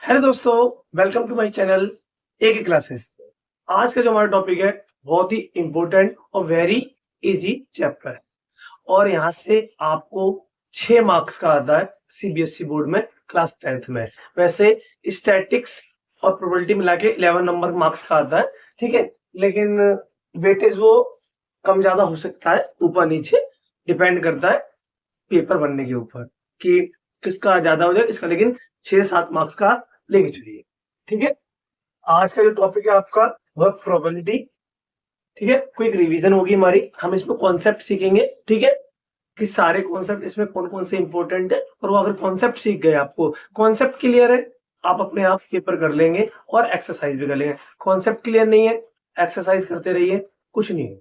Hello दोस्तों, welcome to my channel एक classes. आज का जो हमारा टॉपिक है बहुत ही इंपॉर्टेंट और वेरी इजी चैप्टर है और यहाँ से आपको 6 मार्क्स का आता है सीबीएसई बोर्ड में क्लास 10th में। वैसे स्टैटिक्स और प्रोबेबिलिटी मिला के 11 नंबर मार्क्स का आता है, ठीक है। लेकिन वेटेज वो कम ज्यादा हो सकता है, ऊपर नीचे डिपेंड करता है पेपर बनने के ऊपर कि किसका ज्यादा हो जाए किसका, लेकिन 6-7 मार्क्स का लेके चलिए, ठीक है। आज का जो टॉपिक है आपका वह प्रोबेबिलिटी, ठीक है। क्विक रिवीजन होगी हमारी, हम इसमें कॉन्सेप्ट सीखेंगे, ठीक है, कि सारे कॉन्सेप्ट इसमें कौन कौन से इंपॉर्टेंट है। और वो अगर कॉन्सेप्ट सीख गए, आपको कॉन्सेप्ट क्लियर है, आप अपने आप पेपर कर लेंगे और एक्सरसाइज भी कर लेंगे। कॉन्सेप्ट क्लियर नहीं है, एक्सरसाइज करते रहिए, कुछ नहीं है।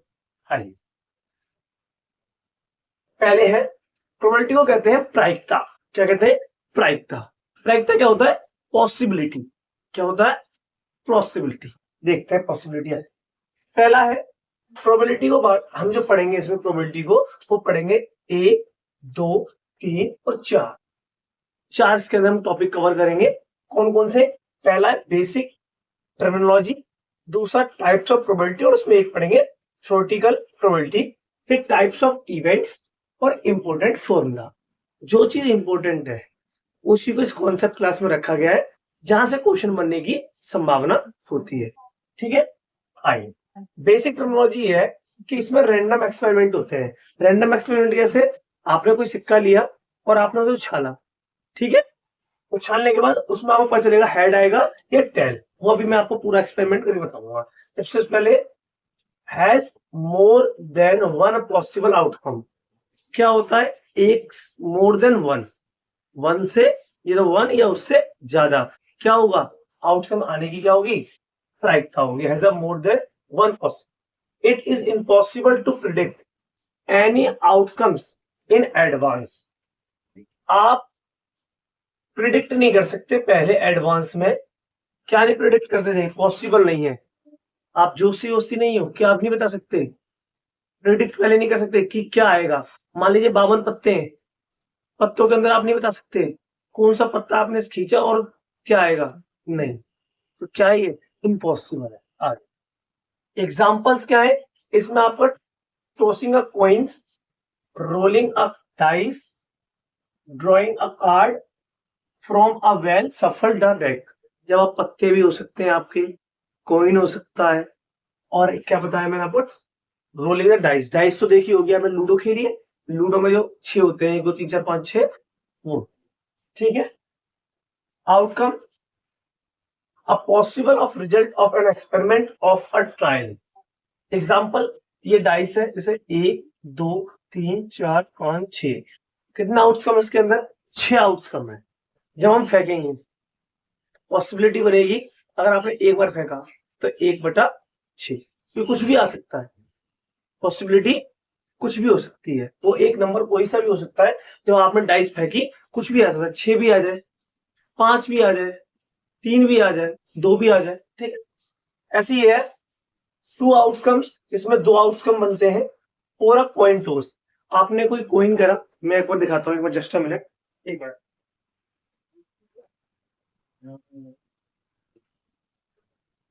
हाँ जी, पहले है प्रोबेबिलिटी को कहते हैं प्रायिकता। क्या कहते हैं? प्रायिकता। प्रायिकता क्या होता है? पॉसिबिलिटी। क्या होता है? पॉसिबिलिटी। देखते हैं पॉसिबिलिटी है। पहला है प्रोबेबिलिटी को हम जो पढ़ेंगे इसमें प्रोबेबिलिटी को वो पढ़ेंगे 1, 2, 3 और 4। 4 इसके अंदर हम टॉपिक कवर करेंगे। कौन कौन से? पहला है बेसिक टर्मिनोलॉजी, दूसरा टाइप्स ऑफ प्रोबेबिलिटी और उसमें एक पढ़ेंगे थ्योरेटिकल प्रोबेबिलिटी, फिर टाइप्स ऑफ इवेंट्स और इंपॉर्टेंट फॉर्मूला। जो चीज इंपॉर्टेंट है उसी को इस कॉन्सेप्ट क्लास में रखा गया है, जहां से क्वेश्चन बनने की संभावना होती है, ठीक है। आइए, बेसिक टर्मिनोलॉजी है कि इसमें रैंडम एक्सपेरिमेंट होते हैं। रैंडम एक्सपेरिमेंट कैसे? आपने कोई सिक्का लिया और आपने उसे उछाला, ठीक है। उछालने के बाद उसमें आपको पता चलेगा हेड आएगा या टेल। वो अभी मैं आपको पूरा एक्सपेरिमेंट करके बताऊंगा। सबसे पहले has more than one possible outcome. क्या होता है? एक मोर देन वन, वन से ये तो वन या उससे ज्यादा क्या होगा? आउटकम आने की क्या होगी? प्रायिकता होगी। Has a more than one possible. It is impossible to predict any outcomes in advance. आप प्रिडिक्ट नहीं कर सकते पहले एडवांस में। क्या नहीं प्रिडिक्ट करते थे? पॉसिबल नहीं है। आप जोशी वोशी नहीं हो, क्या आप नहीं बता सकते? प्रिडिक्ट पहले नहीं कर सकते कि क्या आएगा। मान लीजिए 52 पत्ते हैं, पत्तों के अंदर आप नहीं बता सकते कौन सा पत्ता आपने खींचा और क्या आएगा, नहीं। तो क्या है ये? इम्पॉसिबल है। आगे एग्जाम्पल्स क्या है इसमें? आपको tossing a coins, rolling a dice, drawing a card from a well shuffled the deck. जब आप पत्ते भी हो सकते हैं आपके, कॉइन हो सकता है, और क्या बताया मैंने आपको? Rolling the dice. डाइस तो देखी होगी आपने, लूडो खेली है। लूडो में जो 6 होते हैं, 1 2 3 4 5 6, वो, ठीक है। Outcome a possible of result of an experiment of a trial। Example, ये डाइस है, जैसे 1 2 3 4 5 6। कितना आउटकम है इसके अंदर? 6 आउटकम है। जब हम फेंकेंगे पॉसिबिलिटी बनेगी, अगर आपने एक बार फेंका तो 1/6, तो कुछ भी आ सकता है। पॉसिबिलिटी कुछ भी हो सकती है, वो एक नंबर कोई सा भी हो सकता है। जब आपने डाइस फेंकी कुछ भी आ सकता है। 6 भी आ जाए, 5 भी आ जाए, 3 भी आ जाए, 2 भी आ जाए, ठीक है। ऐसे ही है 2 आउटकम्स, इसमें 2 आउटकम बनते हैं। और अ कॉइन टॉस, आपने कोई कॉइन करा। मैं एक बार दिखाता हूँ, एक बार जस्ट अ मिनट, एक मिनट।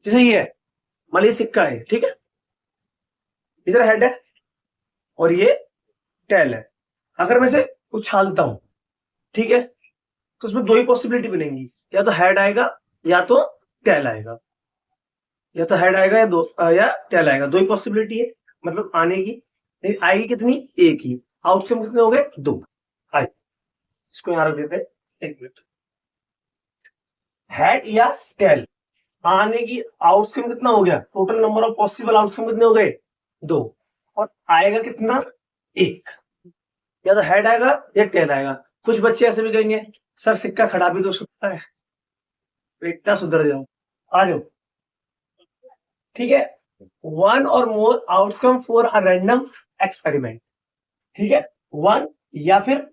जैसे ये है, मान लीजिए सिक्का है, ठीक है। इधर हेड है और ये टेल है। अगर मैं इसे उछालता हूं, ठीक है, तो उसमें 2 ही पॉसिबिलिटी बनेंगी, या तो हेड आएगा या तो टेल आएगा। या तो हेड आएगा या या टेल आएगा। 2 ही पॉसिबिलिटी है, मतलब आने की। लेकिन आएगी कितनी? एक ही। आउटकम कितने हो गए? 2। आए, इसको यहां रख देते हैं, एक मिनट। हेड या टेल आने की आउटकम कितना हो गया? Total number of possible outcome कितने हो गए? 2। और आएगा कितना? 1। या तो हेड आएगा या टेल आएगा। कुछ बच्चे ऐसे भी कहेंगे सर सिक्का खड़ा भी तो सकता है। बेटा सुधर जाओ, आ जाओ, ठीक है। वन और more outcome for a random experiment, ठीक है। वन या फिर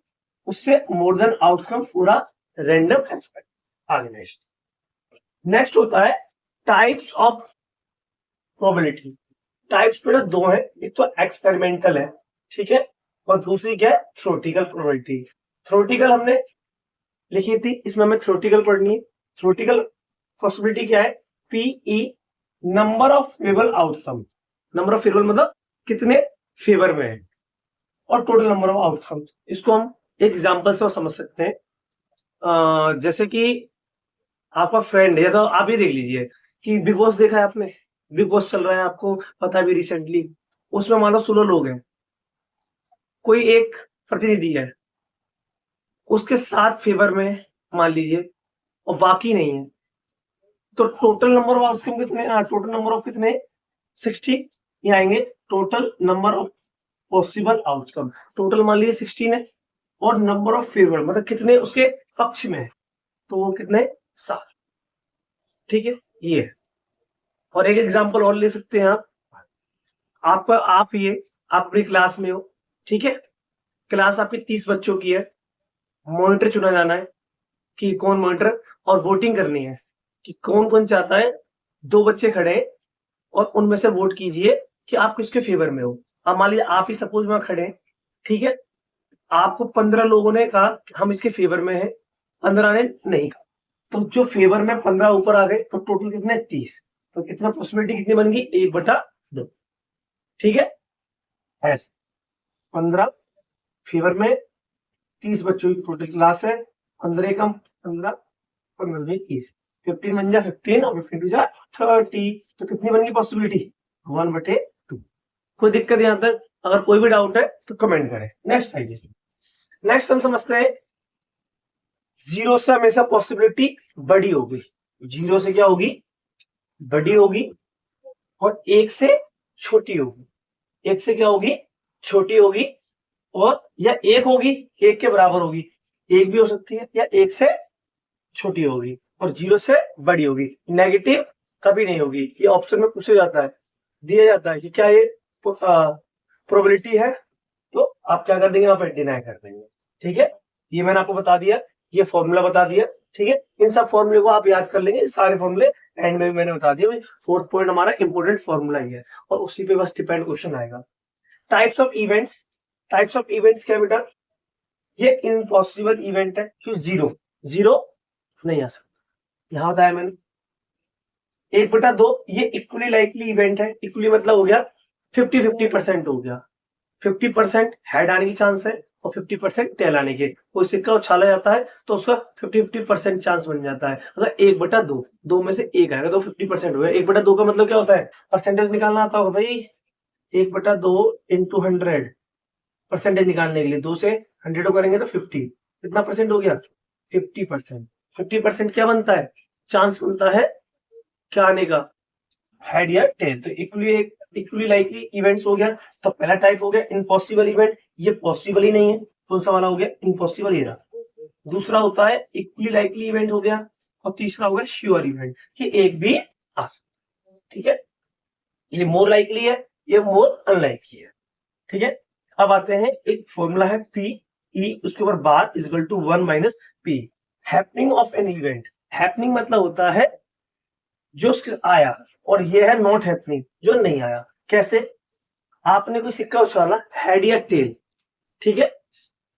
उससे more than outcome for a random experiment. आगे नेक्स्ट, नेक्स्ट होता है टाइप्स ऑफ प्रोबेबिलिटी। टाइप्स में 2 है, एक तो एक्सपेरिमेंटल है, ठीक है, और दूसरी क्या है? Theoretical probability. थ्योरेटिकल हमने लिखी थी, इसमें हमें थ्योरेटिकल पढ़नी है। थ्योरेटिकल पॉसिबिलिटी क्या है, P E number of favourable outcome, number of favourable मतलब कितने फेवर में है, और टोटल नंबर ऑफ आउटकम। इसको हम एक एग्जांपल से समझ सकते हैं। जैसे कि आपका फ्रेंड है, तो आप ये देख लीजिए कि बिग बॉस देखा है आपने, बिग बॉस चल रहा है, आपको पता भी रिसेंटली, उसमें मान लो 16 लोग हैं, कोई एक प्रतिनिधि है, उसके 7 फेवर में मान लीजिए और बाकी नहीं है, तो टोटल नंबर ऑफ आउटकम कितने, टोटल नंबर ऑफ कितने 60, ये आएंगे total number of possible outcome. Total मान लीजिए 16 है, और नंबर ऑफ फेवर मतलब कितने उसके पक्ष में है, तो वो कितने 7। ठीक है, ये है। और एक एग्जांपल और ले सकते हैं आप अपनी क्लास में हो, ठीक है, क्लास आपकी 30 बच्चों की है, मॉनिटर चुना जाना है कि कौन मॉनिटर, और वोटिंग करनी है कि कौन कौन चाहता है, 2 बच्चे खड़े हैं और उनमें से वोट कीजिए कि आप किसके फेवर में हो। अब मान लीजिए आप ही सपोज वहां खड़े हैं, ठीक है, आपको 15 लोगों ने कहा कि हम इसके फेवर में हैं, 15 ने नहीं कहा, तो जो फेवर में 15 ऊपर आ गए, तो टोटल कितने 30, तो कितना पॉसिबिलिटी कितनी बन गई 1/2। ठीक है, ऐसे 15 फेवर में, 30 बच्चों की टोटल क्लास है, 15 कम 15, 15 30, 15 बन जा 15 और 15 जा 30, तो कितनी बन गई पॉसिबिलिटी 1/2। कोई दिक्कत यहां तक? अगर कोई भी डाउट है तो कमेंट करें। नेक्स्ट आइए, नेक्स्ट हम समझते हैं, 0 से हमेशा पॉसिबिलिटी बड़ी होगी, 0 से क्या होगी, बड़ी होगी, और 1 से छोटी होगी, 1 से क्या होगी, छोटी होगी, और या 1 होगी 1 के बराबर होगी, 1 भी हो सकती है, या 1 से छोटी होगी, और 0 से बड़ी होगी। नेगेटिव कभी नहीं होगी। ये ऑप्शन में पूछा जाता है, दिया जाता है कि क्या ये प्रोबेबिलिटी है, तो आप क्या कर देंगे, आप डिनाई कर देंगे। ठीक है, ये मैंने आपको बता दिया, ये फॉर्मूला बता दिया। ठीक है, इन सब फॉर्मूले को आप याद कर लेंगे, सारे फॉर्मूले एंड में भी मैंने बता दिया। फोर्थ पॉइंट हमारा इंपोर्टेंट फॉर्मूला ही है, और उसी पे बस डिपेंड क्वेश्चन आएगा। Types of events, types of events क्या बेटा, ये इम्पॉसिबल इवेंट है, क्यों, जीरो नहीं आ सकता, यहां बताया मैंने। 1/2 ये इक्वली लाइकली इवेंट है, इक्वली मतलब हो गया 50-50% हो गया, 50% हेड आने की चांस है और 50% टेल आने के। कोई सिक्का उछाला जाता है तो उसका 50-50% चांस बन जाता है, मतलब 1/2, 2 में से 1 आएगा तो 50% हो गया। 1/2 का मतलब क्या होता है, परसेंटेज निकालना आता होगा भाई, 1/2 इंटू 100 परसेंटेज निकालने के लिए 2 से 100 करेंगे तो 50, कितना परसेंट हो गया 50%। 50% क्या बनता है, चांस बनता है क्या आने का, हेड या टेल। तो इक्वली लाइकली इवेंट्स हो गया, तो पहला टाइप हो गया इम्पॉसिबल इवेंट, ये पॉसिबल ही नहीं है, कौन सा वाला हो गया, इम्पॉसिबल ही रहा। दूसरा होता है इक्वली लाइकली इवेंट हो गया, और तीसरा हो गया श्योर इवेंट, कि एक भी आ सकता। ठीक है, ये मोर लाइकली है, ये मोर अनलाइकली है। ठीक है, अब आते हैं, एक फॉर्मूला है पी ई, उसके ऊपर bar is equal to 1 minus P, happening of an event. Happening मतलब होता है जो आया, और ये है नॉट हैपनिंग, जो नहीं आया। कैसे, आपने कोई सिक्का उछाला, हेड या टेल, ठीक है,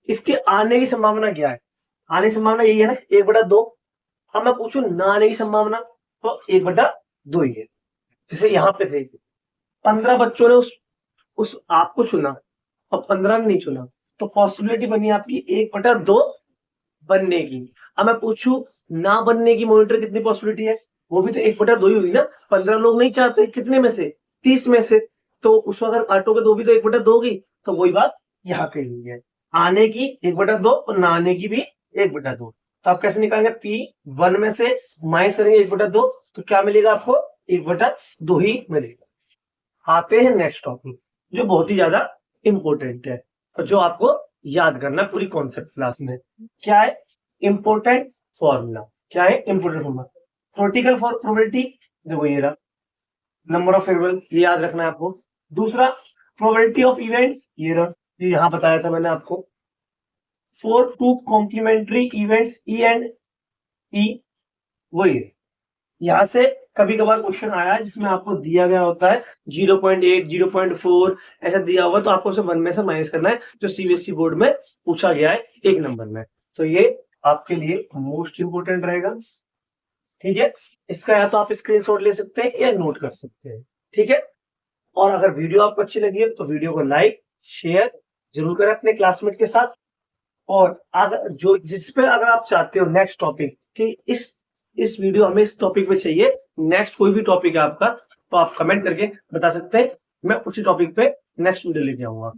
इसके आने की संभावना क्या है, आने की संभावना यही है ना 1/2। अब मैं पूछूं ना आने की संभावना, तो 1/2 ही है। जैसे यहाँ पे थे 15 बच्चों ने उस आपको चुना और 15 ने नहीं चुना, तो पॉसिबिलिटी बनी आपकी 1/2 बनने की। अब मैं पूछूं ना बनने की, मॉनिटर कितनी पॉसिबिलिटी है, वो भी तो 1/2 ही हुई ना। 15 लोग नहीं चाहते, कितने में से 30 में से, तो उसमें अगर काटोगे तो भी तो 1/2 होगी। तो वही बात यहाँ पे हुई है, आने की 1/2 और ना आने की भी 1/2। तो आप कैसे निकालेंगे, P1 में से माइनस करेंगे 1/2, तो क्या मिलेगा आपको 1/2 ही मिलेगा। आते हैं नेक्स्ट टॉपिक, जो बहुत ही ज्यादा इंपॉर्टेंट है और जो आपको याद करना है पूरी कॉन्सेप्ट क्लास में। क्या है इंपॉर्टेंट फॉर्मूला, क्या है important formula, theoretical for probability, देखो ये रहा, नंबर ऑफ फेवरेबल, ये याद रखना है आपको। दूसरा प्रोबेबिलिटी ऑफ इवेंट्स, ये रहा, ये यहां बताया था मैंने आपको। For 2 complementary events E and E, वही है। यहां से कभी कभार क्वेश्चन आया जिसमें आपको दिया गया होता है 0.8 0.4 ऐसा दिया हुआ, तो आपको उसे 1 में से माइनस करना है, जो सीबीएसई बोर्ड में पूछा गया है 1 नंबर में। तो ये आपके लिए मोस्ट इंपोर्टेंट रहेगा। ठीक है, इसका या तो आप स्क्रीनशॉट ले सकते हैं या नोट कर सकते हैं। ठीक है, और अगर वीडियो आपको अच्छी लगी है तो वीडियो को लाइक शेयर जरूर करें अपने क्लासमेट के साथ। और अगर जो जिस पे अगर आप चाहते हो नेक्स्ट टॉपिक कि इस वीडियो हमें इस टॉपिक पे चाहिए, नेक्स्ट कोई भी टॉपिक है आपका, तो आप कमेंट करके बता सकते हैं, मैं उसी टॉपिक पे नेक्स्ट वीडियो लेके आऊंगा।